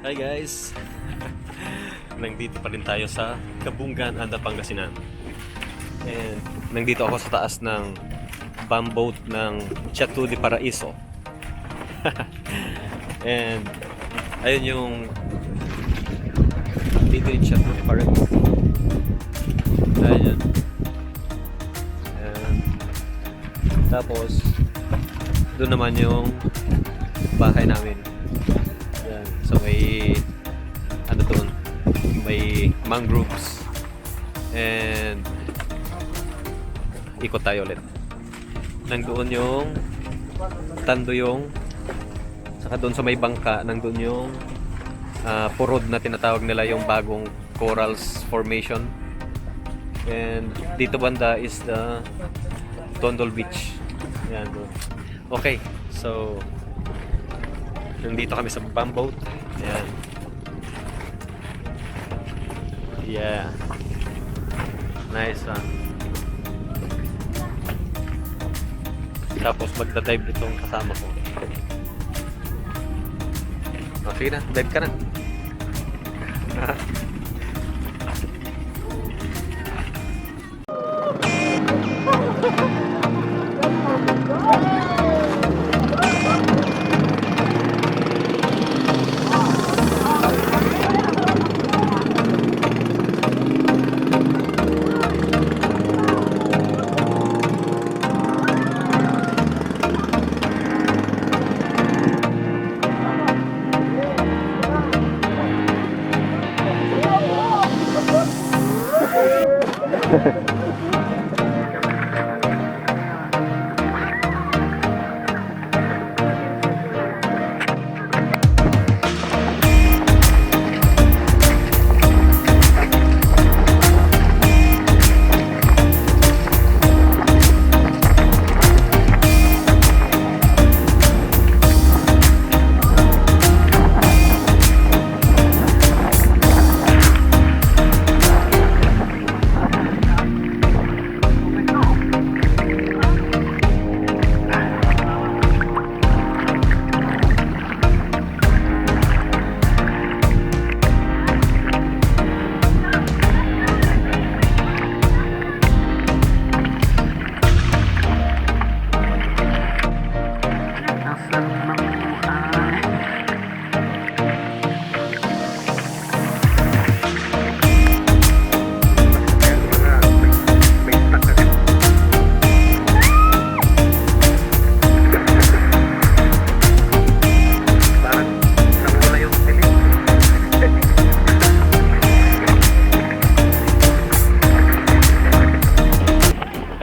Hi guys! Nandito pa rin tayo sa Cabungan Anda Pangasinan. And nandito ako sa taas ng boat ng Chateau de Paraiso. And ayun yung dito yung Chateau de Paraiso. Ayun. And tapos doon naman yung bahay namin. Yan. So may ano doon, may mangroves and ikot tayo ulit. Nandoon yung Tandoyong, saka doon sa may bangka nandoon yung purod na tinatawag nila, yung bagong corals formation. And dito banda is the Tondol Beach. Yan doon. Okay, so nandito kami sa boat. Ayan. Yeah. Nice, ha? Tapos magda-dive itong kasama ko. O, sige na, dive ka na.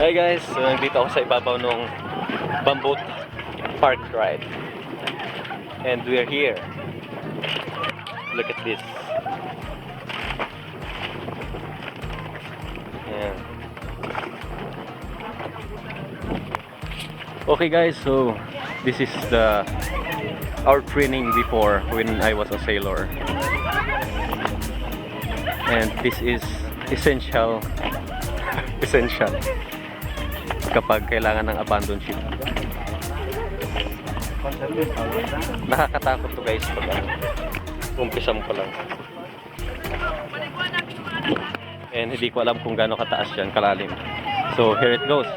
Hi guys, so nandito ako sa ibabaw ng boat park ride. And we're here. Look at this. Yeah. Okay guys, so this is our training before when I was a sailor. And this is essential kapag kailangan ng abandon ship. Nakakatakot to guys pag umpisa mo pa lang. And hindi ko alam kung gaano kataas yan, kalalim. So here it goes.